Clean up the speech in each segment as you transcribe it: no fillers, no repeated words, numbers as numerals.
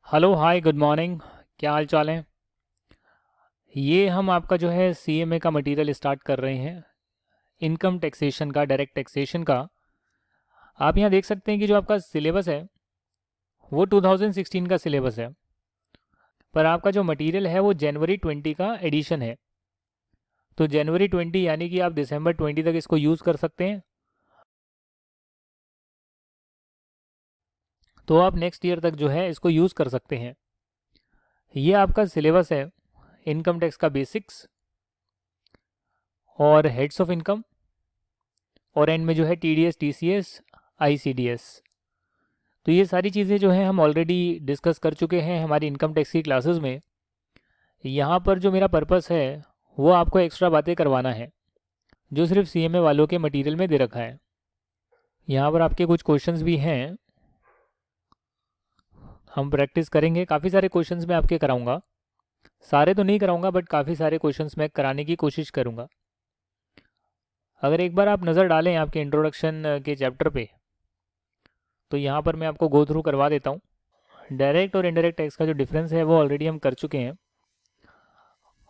Hello hi good morning. क्या हाल चाल है। ये हम आपका जो है सीएमए का मटेरियल स्टार्ट कर रहे हैं, इनकम टैक्सेशन का, डायरेक्ट टैक्सेशन का। आप यहाँ देख सकते हैं कि जो आपका सिलेबस है वो 2016 का सिलेबस है, पर आपका जो मटेरियल है वो जनवरी 20 का एडिशन है। तो जनवरी 20 यानी कि आप दिसंबर 20 तक इसको यूज़ कर सकते हैं। तो आप नेक्स्ट ईयर तक जो है इसको यूज़ कर सकते हैं। ये आपका सिलेबस है, इनकम टैक्स का बेसिक्स और हेड्स ऑफ इनकम, और एंड में जो है टीडीएस, टीसीएस, आईसीडीएस। तो ये सारी चीज़ें जो हैं हम ऑलरेडी डिस्कस कर चुके हैं हमारी इनकम टैक्स की क्लासेस में। यहाँ पर जो मेरा पर्पस है वो आपको एक्स्ट्रा बातें करवाना है जो सिर्फ सीएमए वालों के मटेरियल में दे रखा है। यहाँ पर आपके कुछ क्वेश्चंस भी हैं, हम प्रैक्टिस करेंगे। काफ़ी सारे क्वेश्चंस मैं आपके कराऊंगा, सारे तो नहीं कराऊंगा बट काफ़ी सारे क्वेश्चंस मैं कराने की कोशिश करूंगा। अगर एक बार आप नज़र डालें आपके इंट्रोडक्शन के चैप्टर पे, तो यहाँ पर मैं आपको गो थ्रू करवा देता हूँ। डायरेक्ट और इनडायरेक्ट टैक्स का जो डिफरेंस है वो ऑलरेडी हम कर चुके हैं,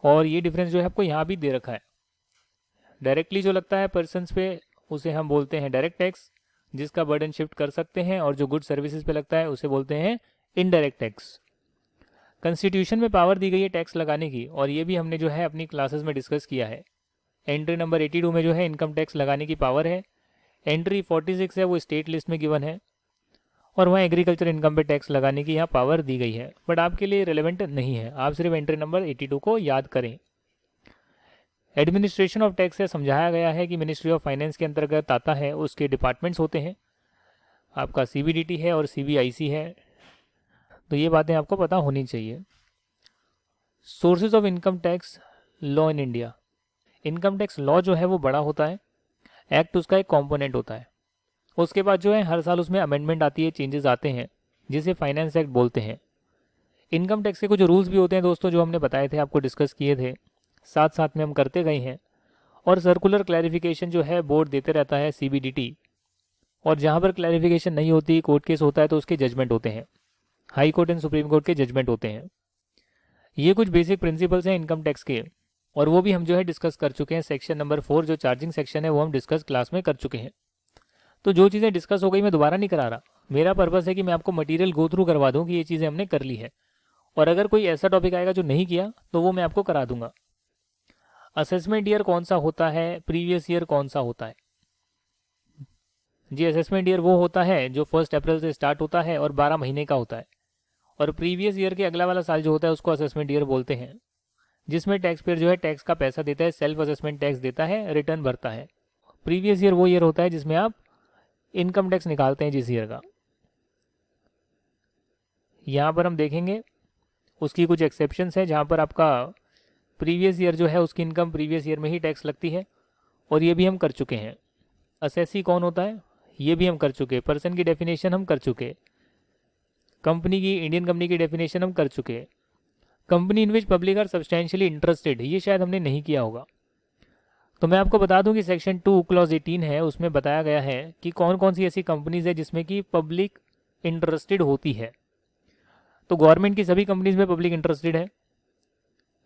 और ये डिफरेंस जो है आपको यहाँ भी दे रखा है। डायरेक्टली जो लगता है पर्सनस पे उसे हम बोलते हैं डायरेक्ट टैक्स, जिसका बर्डन शिफ्ट कर सकते हैं, और जो गुड सर्विसेज पे लगता है उसे बोलते हैं इनडायरेक्ट टैक्स। कॉन्स्टिट्यूशन में पावर दी गई है टैक्स लगाने की, और ये भी हमने जो है अपनी क्लासेस में डिस्कस किया है। एंट्री नंबर 82 में जो है इनकम टैक्स लगाने की पावर है। एंट्री 46 है वो स्टेट लिस्ट में गिवन है, और वहाँ एग्रीकल्चर इनकम पे टैक्स लगाने की यहाँ पावर दी गई है, बट आपके लिए रिलेवेंट नहीं है। आप सिर्फ एंट्री नंबर 82 को याद करें। एडमिनिस्ट्रेशन ऑफ टैक्स से समझाया गया है कि मिनिस्ट्री ऑफ फाइनेंस के अंतर्गत आता है, उसके डिपार्टमेंट्स होते हैं। आपका सीबीडीटी है और सीबीआईसी है, तो ये बातें आपको पता होनी चाहिए। Sources of income tax law in India. Income tax law जो है वो बड़ा होता है, एक्ट उसका एक कॉम्पोनेंट होता है। उसके बाद जो है हर साल उसमें अमेंडमेंट आती है, चेंजेस आते हैं, जिसे फाइनेंस एक्ट बोलते हैं। इनकम टैक्स के कुछ रूल्स भी होते हैं दोस्तों, जो हमने बताए थे, आपको डिस्कस किए थे, साथ साथ में हम करते गए हैं। और सर्कुलर क्लैरिफिकेशन जो है बोर्ड देते रहता है, सीबीडीटी। और जहाँ पर क्लैरिफिकेशन नहीं होती, कोर्ट केस होता है, तो उसके जजमेंट होते हैं, high court and supreme court के जजमेंट होते हैं। ये कुछ बेसिक प्रिंसिपल्स हैं इनकम टैक्स के, और वो भी हम जो है डिस्कस कर चुके हैं। सेक्शन नंबर 4 जो चार्जिंग सेक्शन है वो हम डिस्कस क्लास में कर चुके हैं। तो जो चीज़ें डिस्कस हो गई मैं दोबारा नहीं करा रहा। मेरा पर्पस है कि मैं आपको मटेरियल गो थ्रू करवा दूं कि ये चीज़ें हमने कर ली है, और अगर कोई ऐसा टॉपिक आएगा जो नहीं किया तो वो मैं आपको करा दूंगा। असेसमेंट ईयर कौन सा होता है, प्रीवियस ईयर कौन सा होता है। जी, असेसमेंट ईयर वो होता है जो 1 अप्रैल से स्टार्ट होता है और 12 महीने का होता है। और प्रीवियस ईयर के अगला वाला साल जो होता है उसको असेसमेंट ईयर बोलते हैं, जिसमें टैक्स पेयर जो है टैक्स का पैसा देता है, सेल्फ असेसमेंट टैक्स देता है, रिटर्न भरता है। प्रीवियस ईयर वो ईयर होता है जिसमें आप इनकम टैक्स निकालते हैं, जिस ईयर का। यहाँ पर हम देखेंगे उसकी कुछ एक्सेप्शंस हैं, जहाँ पर आपका प्रीवियस ईयर जो है उसकी इनकम प्रीवियस ईयर में ही टैक्स लगती है, और ये भी हम कर चुके हैं। असेसी कौन होता है ये भी हम कर चुके। पर्सन की डेफिनेशन हम कर चुके। कंपनी की, इंडियन कंपनी की डेफिनेशन हम कर चुके। Company in which public are substantially interested, ये शायद हमने नहीं किया होगा। तो मैं आपको बता दूं कि सेक्शन 2 क्लॉज 18 है, उसमें बताया गया है कि कौन कौन सी ऐसी कंपनीज है जिसमें कि पब्लिक इंटरेस्टेड होती है। तो गवर्नमेंट की सभी कंपनीज में पब्लिक इंटरेस्टेड है।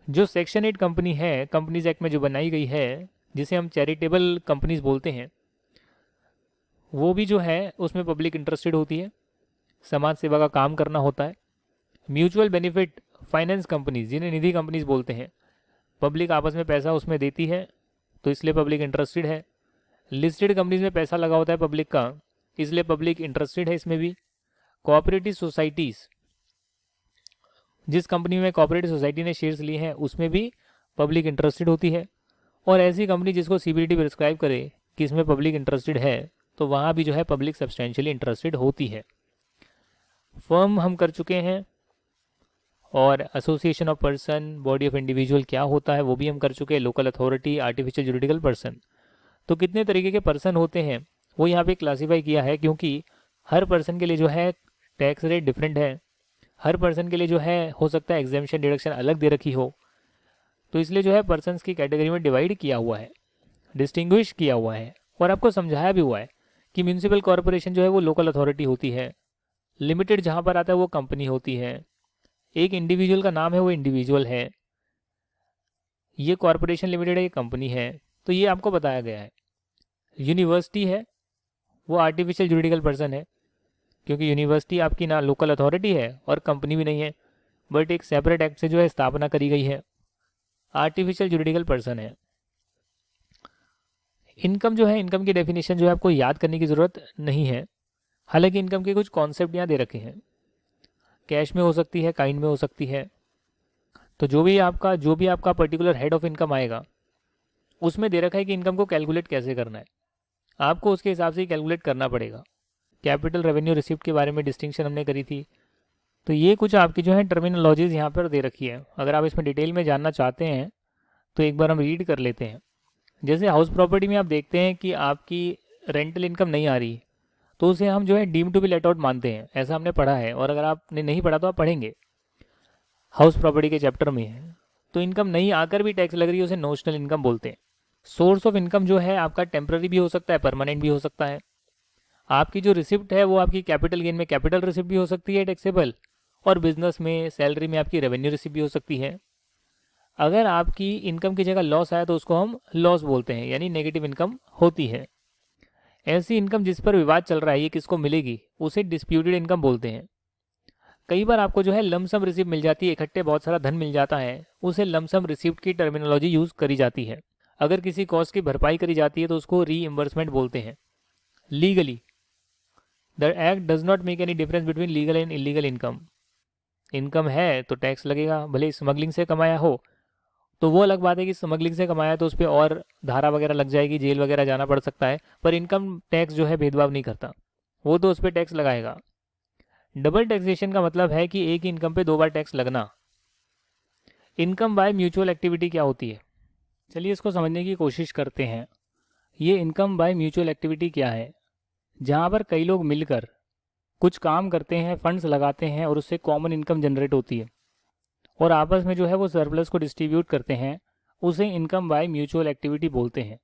जो सेक्शन 8 कंपनी है कंपनीज एक्ट में जो बनाई गई है, जिसे हम चैरिटेबल कंपनीज बोलते हैं, वो भी जो है उसमें पब्लिक इंटरेस्टेड होती है, समाज सेवा का काम करना होता है। म्यूचुअल बेनिफिट फाइनेंस कंपनीज, जिन्हें निधि कंपनीज बोलते हैं, पब्लिक आपस में पैसा उसमें देती है, तो इसलिए पब्लिक इंटरेस्टेड है। लिस्टेड कंपनीज में पैसा लगा होता है पब्लिक का, इसलिए पब्लिक इंटरेस्टेड है इसमें भी। कोऑपरेटिव सोसाइटीज़, जिस कंपनी में कोऑपरेटिव सोसाइटी ने शेयर्स लिए हैं उसमें भी पब्लिक इंटरेस्टेड होती है। और ऐसी कंपनी जिसको सीबीडीटी प्रिस्क्राइब करे कि इसमें पब्लिक इंटरेस्टेड है, तो वहाँ भी जो है पब्लिक सब्सटेंशियली इंटरेस्टेड होती है। फर्म हम कर चुके हैं, और association of person, body of individual क्या होता है वो भी हम कर चुके हैं। Local authority, artificial juridical person. तो कितने तरीके के पर्सन होते हैं वो यहाँ पे क्लासीफाई किया है, क्योंकि हर पर्सन के लिए जो है टैक्स रेट डिफरेंट है। हर पर्सन के लिए जो है हो सकता है एग्जामेशन डिडक्शन अलग दे रखी हो, तो इसलिए जो है पर्सनस की कैटेगरी में डिवाइड किया हुआ है, डिस्टिंग्विश किया हुआ है। और आपको समझाया भी हुआ है कि म्यूनिसिपल कॉरपोरेशन जो है वो लोकल अथॉरिटी होती है, लिमिटेड जहाँ पर आता है वो कंपनी होती है, एक इंडिविजुअल का नाम है, वो इंडिविजुअल है, ये कॉरपोरेशन लिमिटेड है, ये कंपनी है, तो ये आपको बताया गया है। यूनिवर्सिटी है, वो आर्टिफिशियल जुरिडिकल पर्सन है, क्योंकि यूनिवर्सिटी आपकी ना लोकल अथॉरिटी है और कंपनी भी नहीं है, बट एक सेपरेट एक्ट से जो है स्थापना करी गई है, आर्टिफिशियल जुरिडिकल पर्सन है। इनकम जो है, इनकम की डेफिनेशन जो है आपको याद करने की ज़रूरत नहीं है, हालांकि इनकम के कुछ कॉन्सेप्ट यहाँ दे रखे हैं। कैश में हो सकती है, काइंड में हो सकती है। तो जो भी आपका पर्टिकुलर हेड ऑफ इनकम आएगा, उसमें दे रखा है कि इनकम को कैलकुलेट कैसे करना है, आपको उसके हिसाब से ही कैलकुलेट करना पड़ेगा। कैपिटल रेवेन्यू रिसिप्ट के बारे में डिस्टिंक्शन हमने करी थी। तो ये कुछ आपकी जो है टर्मिनोलॉजीज़ यहाँ पर दे रखी है। अगर आप इसमें डिटेल में जानना चाहते हैं तो एक बार हम रीड कर लेते हैं। जैसे हाउस प्रॉपर्टी में आप देखते हैं कि आपकी रेंटल इनकम नहीं आ रही, तो उसे हम जो है deem to be let out मानते हैं, ऐसा हमने पढ़ा है, और अगर आपने नहीं पढ़ा तो आप पढ़ेंगे, हाउस प्रॉपर्टी के चैप्टर में है। तो इनकम नहीं आकर भी टैक्स लग रही है, उसे नोशनल इनकम बोलते हैं। सोर्स ऑफ इनकम जो है आपका टेम्पररी भी हो सकता है, परमानेंट भी हो सकता है। आपकी जो रिसिप्ट है वो आपकी कैपिटल गेन में कैपिटल रिसिप्ट भी हो सकती है टैक्सेबल, और बिजनेस में सैलरी में आपकी रेवेन्यू रिसिप्ट भी हो सकती है। अगर आपकी इनकम की जगह लॉस आया तो उसको हम लॉस बोलते हैं, यानी नेगेटिव इनकम होती है। ऐसी इनकम जिस पर विवाद चल रहा है ये किसको मिलेगी, उसे डिस्प्यूटेड इनकम बोलते हैं। कई बार आपको जो है लमसम रिसिप्ट मिल जाती है, इकट्ठे बहुत सारा धन मिल जाता है, उसे लमसम रिसिप्ट की टर्मिनोलॉजी यूज़ करी जाती है। अगर किसी कॉस्ट की भरपाई करी जाती है तो उसको रीइंबर्समेंट बोलते हैं। Legally the act does not make any difference between legal and illegal income. Income है तो टैक्स लगेगा, भले स्मगलिंग से कमाया हो तो वो अलग बात है कि स्मगलिंग से कमाया तो उस पर और धारा वगैरह लग जाएगी, जेल वगैरह जाना पड़ सकता है, पर इनकम टैक्स जो है भेदभाव नहीं करता, वो तो उस पर टैक्स लगाएगा। डबल टैक्सेशन का मतलब है कि एक ही इनकम पे दो बार टैक्स लगना। इनकम बाय म्यूचुअल एक्टिविटी क्या होती है, चलिए इसको समझने की कोशिश करते हैं। ये इनकम बाय म्यूचुअल एक्टिविटी क्या है? जहाँ पर कई लोग मिलकर कुछ काम करते हैं, फंड्स लगाते हैं और उससे कॉमन इनकम जनरेट होती है, और आपस में जो है वो सरप्लस को डिस्ट्रीब्यूट करते हैं, उसे इनकम बाय म्यूचुअल एक्टिविटी बोलते हैं,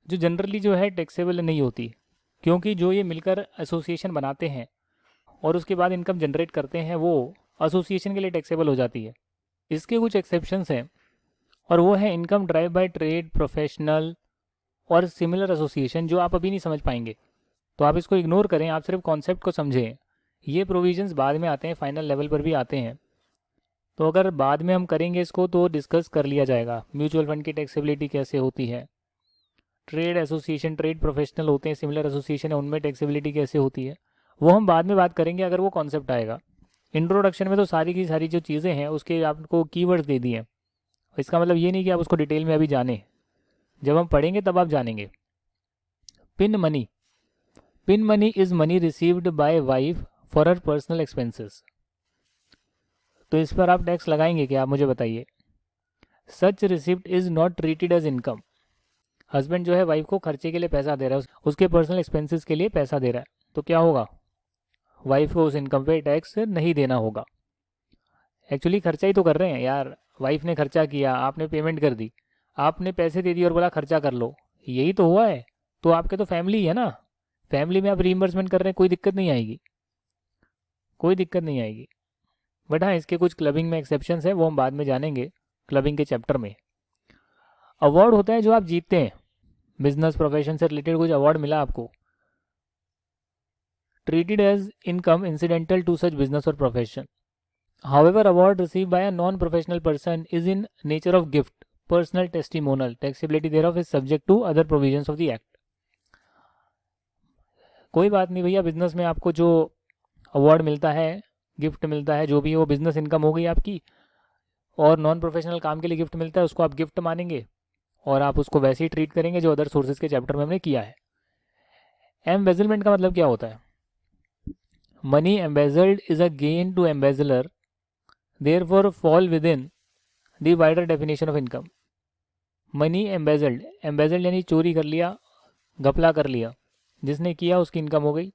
जो जनरली जो है टैक्सेबल नहीं होती, क्योंकि जो ये मिलकर एसोसिएशन बनाते हैं और उसके बाद इनकम जनरेट करते हैं वो एसोसिएशन के लिए टैक्सेबल हो जाती है। इसके कुछ एक्सेप्शंस हैं, और वो है income drive bye trade, professional और सिमिलर एसोसिएशन, जो आप अभी नहीं समझ पाएंगे, तो आप इसको इग्नोर करें, आप सिर्फ कॉन्सेप्ट को समझें। ये प्रोविजंस बाद में आते हैं, फाइनल लेवल पर भी आते हैं, तो अगर बाद में हम करेंगे इसको तो डिस्कस कर लिया जाएगा। म्यूचुअल फंड की टैक्सेबिलिटी कैसे होती है, ट्रेड एसोसिएशन, ट्रेड प्रोफेशनल होते हैं, सिमिलर एसोसिएशन है, उनमें टैक्सेबिलिटी कैसे होती है, वो हम बाद में बात करेंगे अगर वो कॉन्सेप्ट आएगा। इंट्रोडक्शन में तो सारी की सारी जो चीज़ें हैं उसके आपको कीवर्ड्स दे दिए हैं, इसका मतलब ये नहीं कि आप उसको डिटेल में अभी जानें, जब हम पढ़ेंगे तब आप जानेंगे। Pin money, pin money is money received by wife for her personal expenses. तो इस पर आप टैक्स लगाएंगे क्या, आप मुझे बताइए। Such receipt is not treated as income. Husband जो है वाइफ को खर्चे के लिए पैसा दे रहा है, उसके पर्सनल एक्सपेंसेस के लिए पैसा दे रहा है, तो क्या होगा, वाइफ को उस इनकम पे टैक्स नहीं देना होगा। एक्चुअली खर्चा ही तो कर रहे हैं यार, वाइफ ने खर्चा किया, आपने पेमेंट कर दी, आपने पैसे दे दिए और बोला खर्चा कर लो, यही तो हुआ है। तो आपके तो फैमिली है ना, फैमिली में आप रीइंबर्समेंट कर रहे हैं, कोई दिक्कत नहीं आएगी, कोई दिक्कत नहीं आएगी। बट हाँ, इसके कुछ क्लबिंग में एक्सेप्शंस है, वो हम बाद में जानेंगे क्लबिंग के चैप्टर में। अवार्ड होता है जो आप जीतते हैं, बिजनेस प्रोफेशन से रिलेटेड कुछ अवार्ड मिला आपको, treated as income incidental to such business और profession. However, award received by a non-professional person is in nature of gift, personal testimonial. Taxability thereof is subject to other provisions of the act. कोई बात नहीं भैया, business में आपको जो award मिलता है, गिफ्ट मिलता है, जो भी है वो बिजनेस इनकम हो गई आपकी, और नॉन प्रोफेशनल काम के लिए गिफ्ट मिलता है उसको आप गिफ्ट मानेंगे और आप उसको वैसे ही ट्रीट करेंगे जो अदर सोर्सेज के चैप्टर में हमने किया है। एम्बेजलमेंट का मतलब क्या होता है? Money embezzled is a gain to embezzler, therefore fall within the wider definition of income. Money embezzled, embezzled यानी चोरी कर लिया, घपला कर लिया, जिसने किया उसकी इनकम हो गई,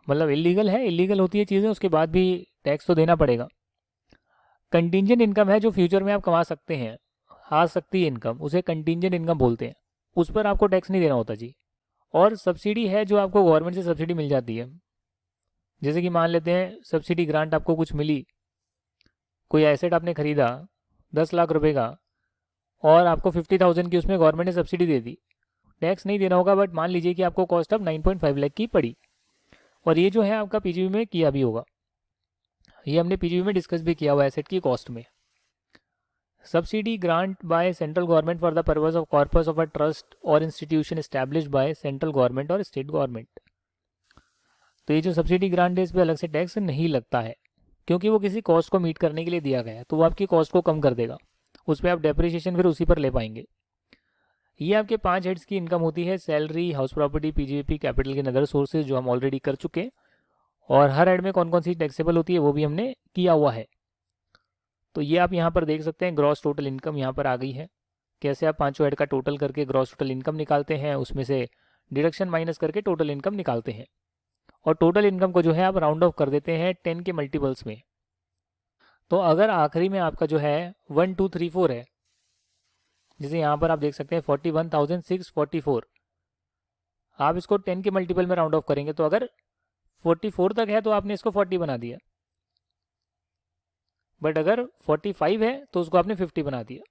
मतलब इलीगल है, इलीगल होती है चीज़ें, उसके बाद भी टैक्स तो देना पड़ेगा। कंटिंजेंट इनकम है जो फ्यूचर में आप कमा सकते हैं, आ सकती है इनकम, उसे कंटिंजेंट इनकम बोलते हैं, उस पर आपको टैक्स नहीं देना होता जी। और सब्सिडी है जो आपको गवर्नमेंट से सब्सिडी मिल जाती है, जैसे कि मान लेते हैं सब्सिडी ग्रांट आपको कुछ मिली, कोई एसेट आपने खरीदा 10 लाख रुपए का और आपको 50,000 की उसमें गवर्नमेंट ने सब्सिडी दे दी, टैक्स नहीं देना होगा, बट मान लीजिए कि आपको कॉस्ट ऑफ 9.5 लाख की पड़ी, और ये जो है आपका पीजीबी में किया भी होगा, ये हमने पीजीबी में डिस्कस भी किया हुआ एसेट की कॉस्ट में। Subsidy grant by central government for the purpose of corpus of a trust और institution established by central government और स्टेट गवर्नमेंट। तो ये जो सब्सिडी ग्रांट है इस पर अलग से टैक्स नहीं लगता है, क्योंकि वो किसी कॉस्ट को मीट करने के लिए दिया गया है, तो वो आपकी कॉस्ट को कम कर देगा, उस पर आप डेप्रिसिएशन फिर उसी पर ले पाएंगे। ये आपके 5 हेड्स की इनकम होती है, salary, house property, PGP, capital के अदर सोर्सेज, जो हम ऑलरेडी कर चुके हैं, और हर हेड में कौन कौन सी टैक्सेबल होती है वो भी हमने किया हुआ है। तो ये आप यहाँ पर देख सकते हैं, ग्रॉस टोटल इनकम यहाँ पर आ गई है। कैसे आप पांचों हेड का टोटल करके ग्रॉस टोटल इनकम निकालते हैं, उसमें से डिडक्शन माइनस करके टोटल इनकम निकालते हैं, और टोटल इनकम को जो है आप राउंड ऑफ कर देते हैं 10 के मल्टीपल्स में। तो अगर आखिरी में आपका जो है 1 2 3 4 है, जैसे यहाँ पर आप देख सकते हैं 41,644, आप इसको 10 के मल्टीपल में राउंड ऑफ करेंगे, तो अगर 44 तक है तो आपने इसको 40 बना दिया, बट अगर 45 है तो उसको आपने 50 बना दिया।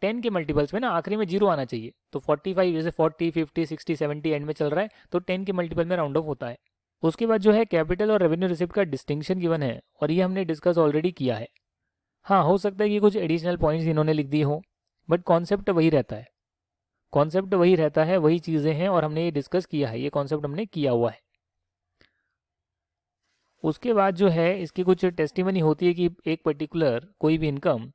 10 के मल्टीपल्स में ना आखिरी में जीरो आना चाहिए, तो 45 जैसे 40 50 60 70 एंड में चल रहा है, तो 10 के मल्टीपल में राउंड ऑफ होता है। उसके बाद जो है कैपिटल और रेवेन्यू रिसिप्ट का डिस्टिंक्शन गिवन है, और ये हमने डिस्कस ऑलरेडी किया है। हाँ, हो सकता है कि कुछ एडिशनल पॉइंट्स इन्होंने लिख दिए हो, बट कॉन्सेप्ट वही रहता है, कॉन्सेप्ट वही रहता है, वही चीज़ें हैं, और हमने ये डिस्कस किया है, ये कॉन्सेप्ट हमने किया हुआ है। उसके बाद जो है इसकी कुछ टेस्टिमनी होती है कि एक पर्टिकुलर कोई भी इनकम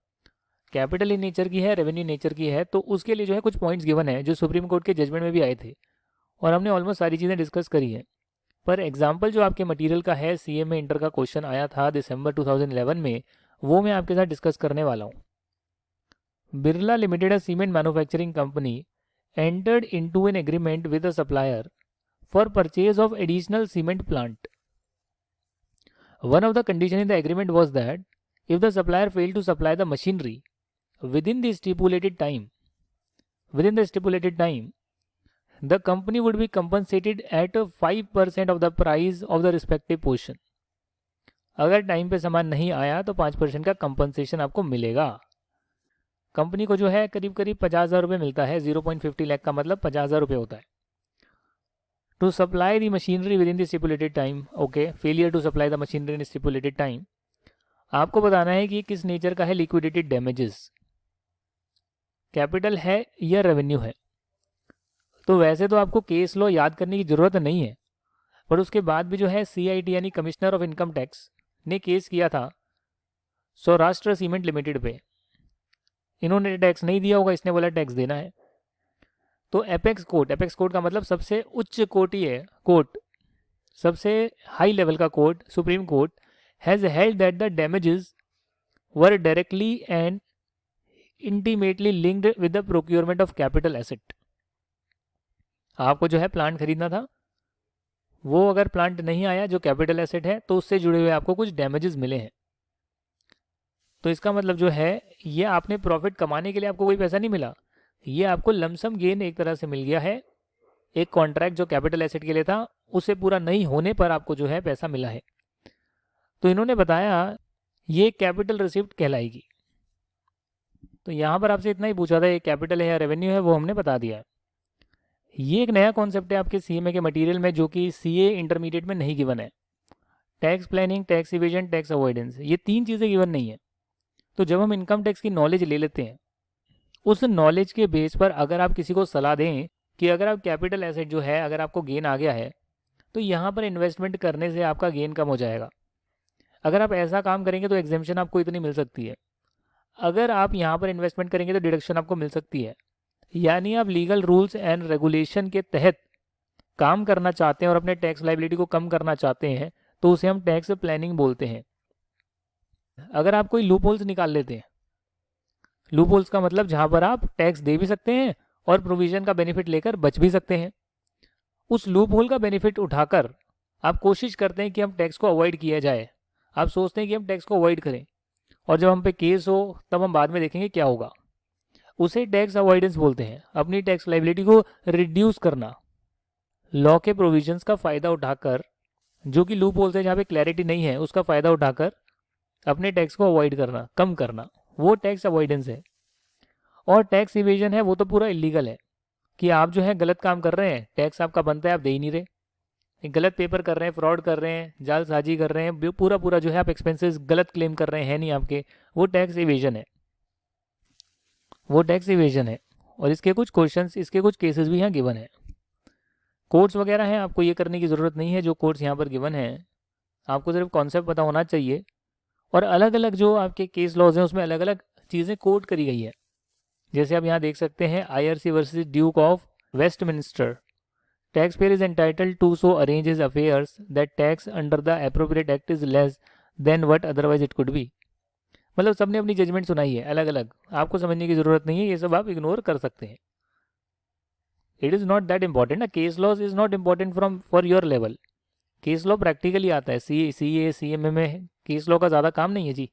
कैपिटल इन नेचर की है, रेवेन्यू नेचर की है, तो उसके लिए जो है कुछ पॉइंट्स गिवन है जो सुप्रीम कोर्ट के जजमेंट में भी आए थे, और हमने ऑलमोस्ट सारी चीज़ें डिस्कस करी है। पर एग्जाम्पल जो आपके मटेरियल का है, सीए में इंटर का क्वेश्चन आया था दिसंबर 2011 में, वो मैं आपके साथ डिस्कस करने वाला हूँ। Birla limited, a cement manufacturing company, entered into an agreement with the supplier for purchase of additional cement plant. One of the conditions in the agreement was that if the supplier failed to supply the machinery within the stipulated time, the company would be compensated at 5% of the price of the respective portion. अगर time पे सामान नहीं आया तो 5% का compensation आपको मिलेगा। Company को जो है करीब करीब 50,000 रुपये मिलता है, 0.50 लाख का मतलब 50,000 रुपये होता है। To supply the machinery within the stipulated time, okay, failure to supply the machinery in stipulated time, आपको बताना है कि किस नेचर का है लिक्विडेटेड डैमेजेस, कैपिटल है या रेवेन्यू है। तो वैसे तो आपको केस लॉ याद करने की ज़रूरत नहीं है, पर उसके बाद भी जो है CIT यानी कमिश्नर ऑफ इनकम टैक्स ने केस किया था सौराष्ट्र सीमेंट लिमिटेड पे। इन्होंने टैक्स नहीं दिया होगा, इसने बोला टैक्स देना है, तो एपेक्स कोर्ट का मतलब सबसे उच्च कोर्ट है, कोर्ट सबसे हाई लेवल का court, supreme court, has held that the damages were directly and intimately linked with the procurement of capital asset. आपको जो है प्लांट खरीदना था, वो अगर प्लांट नहीं आया जो कैपिटल एसेट है, तो उससे जुड़े हुए आपको कुछ डैमेजेस मिले हैं। तो इसका मतलब जो है ये आपने प्रॉफिट कमाने के लिए आपको कोई पैसा नहीं मिला, ये आपको लमसम गेन एक तरह से मिल गया है। एक कॉन्ट्रैक्ट जो कैपिटल एसेट के लिए था उसे पूरा नहीं होने पर आपको जो है पैसा मिला है। तो इन्होंने बताया ये कैपिटल रिसिप्ट कहलाएगी। तो यहाँ पर आपसे इतना ही पूछा था, ये कैपिटल है या रेवेन्यू है, वो हमने बता दिया है। ये एक नया कॉन्सेप्ट है आपके CMA के मटेरियल में, जो कि CA इंटरमीडिएट में नहीं गिवन है। Tax planning, tax evasion, tax avoidance, ये 3 चीज़ें गिवन नहीं है। तो जब हम इनकम टैक्स की नॉलेज ले लेते हैं, उस नॉलेज के बेस पर अगर आप किसी को सलाह दें कि अगर आप कैपिटल एसेट जो है अगर आपको गेन आ गया है, तो यहाँ पर इन्वेस्टमेंट करने से आपका गेन कम हो जाएगा। अगर आप ऐसा काम करेंगे तो एग्जेम्पशन आपको इतनी मिल सकती है, अगर आप यहाँ पर इन्वेस्टमेंट करेंगे तो डिडक्शन आपको मिल सकती है। यानी आप लीगल रूल्स एंड रेगुलेशन के तहत काम करना चाहते हैं और अपने टैक्स लाइबिलिटी को कम करना चाहते हैं, तो उसे हम टैक्स प्लानिंग बोलते हैं। अगर आप कोई लूप होल्स निकाल लेते हैं, लूप होल्स का मतलब जहाँ पर आप टैक्स दे भी सकते हैं और प्रोविजन का बेनिफिट लेकर बच भी सकते हैं, उस लूप होल का बेनिफिट उठाकर आप कोशिश करते हैं कि हम टैक्स को अवॉइड किया जाए। आप सोचते हैं कि हम टैक्स को अवॉइड करें, और जब हम पे केस हो तब हम बाद में देखेंगे क्या होगा। उसे टैक्स अवॉइडेंस बोलते हैं, अपनी टैक्स लाइबिलिटी को रिड्यूस करना। लॉ के प्रोविजंस का फ़ायदा उठाकर जो कि लूप होल्स है जहाँ पे क्लैरिटी नहीं है उसका फ़ायदा उठाकर अपने टैक्स को अवॉइड करना, कम करना, वो टैक्स अवॉइडेंस है। और टैक्स इवेजन है वो तो पूरा इलीगल है कि आप जो है गलत काम कर रहे हैं, टैक्स आपका बनता है आप दे ही नहीं रहे, गलत पेपर कर रहे हैं, फ्रॉड कर रहे हैं, जालसाजी कर रहे हैं, पूरा पूरा जो है आप एक्सपेंसेस गलत क्लेम कर रहे हैं नहीं आपके, वो टैक्स इवेजन है, वो टैक्स इवेजन है। और इसके कुछ क्वेश्चंस, इसके कुछ केसेस भी यहाँ गिवन है, कोर्ट्स वगैरह हैं, आपको ये करने की ज़रूरत नहीं है जो कोर्ट्स यहाँ पर गिवन हैं, आपको सिर्फ कॉन्सेप्ट पता होना चाहिए। और अलग अलग जो आपके केस लॉज हैं उसमें अलग अलग चीज़ें कोट करी गई है। जैसे आप यहाँ देख सकते हैं IRC versus Duke of Westminster, taxpayer is entitled to so arrange his affairs that tax under the appropriate act is less than what otherwise it could be. मतलब सबने अपनी जजमेंट सुनाई है अलग अलग, आपको समझने की ज़रूरत नहीं है, ये सब आप इग्नोर कर सकते हैं। It is not that important ना, case laws is not important from for your level. Case law practically आता है, CA CMA में केस लॉ का ज़्यादा काम नहीं है जी।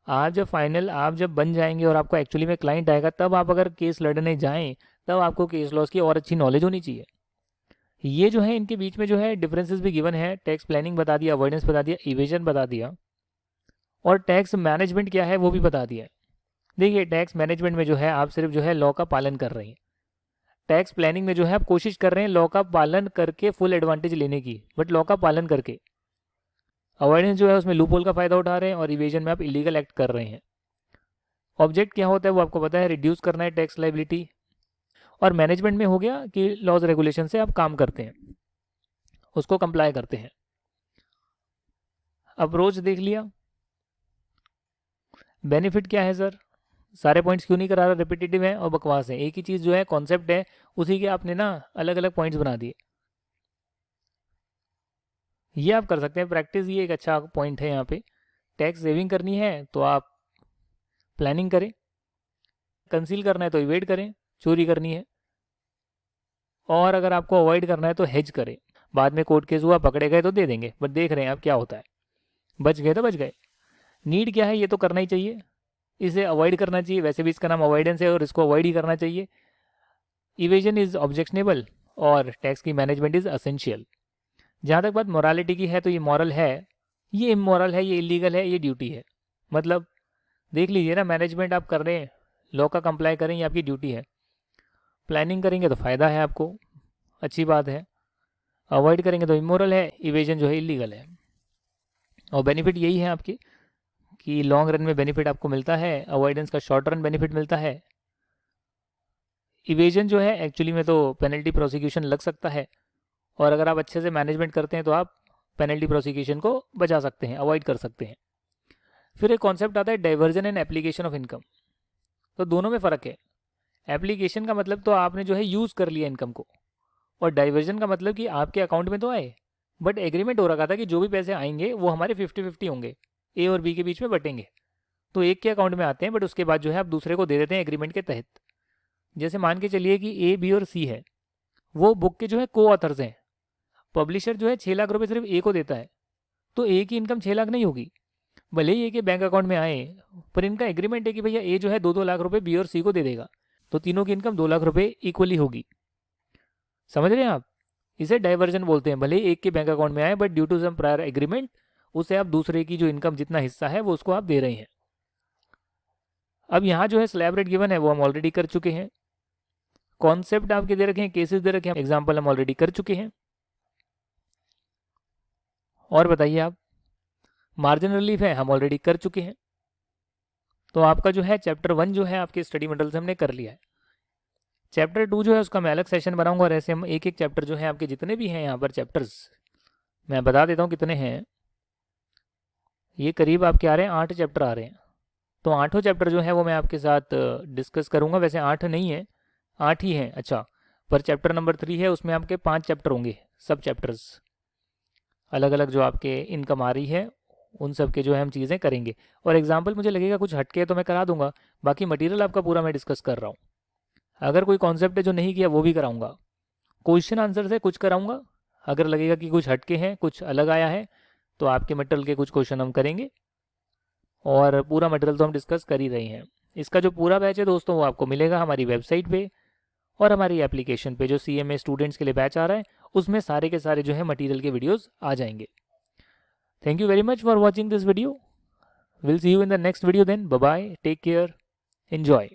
आप जब बन जाएंगे और आपको एक्चुअली में क्लाइंट आएगा तब आप अगर केस लड़ने जाएं तब आपको केस लॉज की और अच्छी नॉलेज होनी चाहिए। ये जो है इनके बीच में जो है डिफरेंसेस भी गिवन है, टैक्स प्लानिंग बता दिया, अवॉइडेंस बता दिया, इवेजन बता दिया, और टैक्स मैनेजमेंट क्या है वो भी बता दिया। देखिए टैक्स मैनेजमेंट में जो है आप सिर्फ जो है लॉ का पालन कर रहे हैं, टैक्स प्लानिंग में जो है आप कोशिश कर रहे हैं लॉ का पालन करके फुल एडवांटेज लेने की, बट लॉ का पालन करके। अवॉइडेंस जो है उसमें लूप होल का फ़ायदा उठा रहे हैं, और इवेजन में आप इलीगल एक्ट कर रहे हैं। ऑब्जेक्ट क्या होता है वो आपको पता है, रिड्यूस करना है टैक्स लाइबिलिटी। और मैनेजमेंट में हो गया कि लॉज रेगुलेशन से आप काम करते हैं, उसको कंप्लाई करते हैं। अप्रोच देख लिया। बेनिफिट क्या है सर, सारे पॉइंट्स क्यों नहीं करा रहा, रिपीटेटिव है और बकवास है, एक ही चीज़ जो है कॉन्सेप्ट है उसी के आपने ना अलग अलग पॉइंट्स बना दिए। ये आप कर सकते हैं प्रैक्टिस, ये एक अच्छा पॉइंट है यहाँ पे। टैक्स सेविंग करनी है तो आप प्लानिंग करें, कंसील करना है तो इवेड करें, चोरी करनी है, और अगर आपको अवॉइड करना है तो हेज करें। बाद में कोर्ट केस हुआ, पकड़े गए तो दे देंगे, बट देख रहे हैं अब क्या होता है, बच गए तो बच गए। नीड क्या है, ये तो करना ही चाहिए, इसे अवॉइड करना चाहिए, वैसे भी इसका नाम अवॉइडेंस है और इसको अवॉइड ही करना चाहिए। इवेजन इज़ ऑब्जेक्शनेबल और टैक्स की मैनेजमेंट इज़ असेंशियल। जहाँ तक बात मोरालिटी की है तो ये मॉरल है, ये इमोरल है, ये इलीगल है, ये ड्यूटी है। मतलब देख लीजिए ना, मैनेजमेंट आप कर रहे हैं, लॉ का कंप्लाई करें, ये आपकी ड्यूटी है। प्लानिंग करेंगे तो फ़ायदा है आपको, अच्छी बात है, अवॉइड करेंगे तो इमोरल है, इवेजन जो है इलीगल है। और बेनिफिट यही है आपकी कि लॉन्ग रन में बेनिफिट आपको मिलता है, अवॉइडेंस का शॉर्ट रन बेनिफिट मिलता है। इवेजन जो है एक्चुअली में तो पेनल्टी प्रोसिक्यूशन लग सकता है, और अगर आप अच्छे से मैनेजमेंट करते हैं तो आप पेनल्टी प्रोसिक्यूशन को बचा सकते हैं, अवॉइड कर सकते हैं। फिर एक कॉन्सेप्ट आता है diversion and application of income. तो दोनों में फ़र्क है। एप्लीकेशन का मतलब तो आपने जो है यूज़ कर लिया इनकम को, और डाइवर्जन का मतलब कि आपके अकाउंट में तो आए, बट एग्रीमेंट हो रखा था कि जो भी पैसे आएंगे वो हमारे 50-50 होंगे, ए और बी के बीच में बटेंगे। तो एक के अकाउंट में आते हैं, बट उसके बाद जो है आप दूसरे को दे देते हैं एग्रीमेंट के तहत। जैसे मान के चलिए कि A, B और C है, वो बुक के जो है को ऑथर्स हैं। पब्लिशर जो है 6 लाख रुपए सिर्फ A को देता है, तो A की इनकम 6 लाख नहीं होगी, भले ही A के बैंक अकाउंट में आए, पर इनका एग्रीमेंट है कि भैया A जो है 2-2 लाख रुपए B और C को दे देगा, तो तीनों की इनकम 2 लाख रुपए इक्वली होगी। समझ रहे हैं आप, इसे डाइवर्जन बोलते हैं। भले ही एक के बैंक अकाउंट में आए, but due to some prior agreement उसे आप दूसरे की जो इनकम जितना हिस्सा है वो उसको आप दे रहे हैं। अब यहाँ जो है स्लैब रेट गिवन है वो हम ऑलरेडी कर चुके हैं, कॉन्सेप्ट आपके दे रखे हैं, केसेस दे रखे हैं, एग्जाम्पल हम ऑलरेडी कर चुके हैं। और बताइए आप, मार्जिन रिलीफ है हम ऑलरेडी कर चुके हैं। तो आपका जो है चैप्टर 1 जो है आपके स्टडी मटेरियल से हमने कर लिया है। चैप्टर 2 जो है उसका मैं अलग सेशन बनाऊंगा, और ऐसे हम एक एक चैप्टर जो है आपके जितने भी हैं यहाँ पर चैप्टर्स, मैं बता देता हूँ कितने हैं। ये करीब आपके आ रहे हैं 8 चैप्टर आ रहे हैं, तो 8 चैप्टर जो है वो मैं आपके साथ डिस्कस करूँगा। वैसे 8 नहीं है, 8 ही हैं, अच्छा, पर चैप्टर नंबर 3 है उसमें आपके 5 चैप्टर होंगे, सब चैप्टर्स अलग अलग जो आपके इनकम आ रही है उन सब के जो है हम चीज़ें करेंगे। और एग्जाम्पल मुझे लगेगा कुछ हटके तो मैं करा दूंगा, बाकी मटेरियल आपका पूरा मैं डिस्कस कर रहा हूँ। अगर कोई कॉन्सेप्ट है जो नहीं किया वो भी कराऊंगा, क्वेश्चन आंसर से कुछ कराऊंगा, अगर लगेगा कि कुछ हटके हैं, कुछ अलग आया है, तो आपके मटेरियल के कुछ क्वेश्चन हम करेंगे, और पूरा मटेरियल तो हम डिस्कस कर ही रहे हैं। इसका जो पूरा बैच है दोस्तों वो आपको मिलेगा हमारी वेबसाइट पे और हमारी एप्लीकेशन पे, जो CMA स्टूडेंट्स के लिए बैच आ रहा है, उसमें सारे के सारे जो है मटेरियल के वीडियोस आ जाएंगे। Thank you very much for watching this video. Will see you in the next video then. Bye bye, take care, enjoy.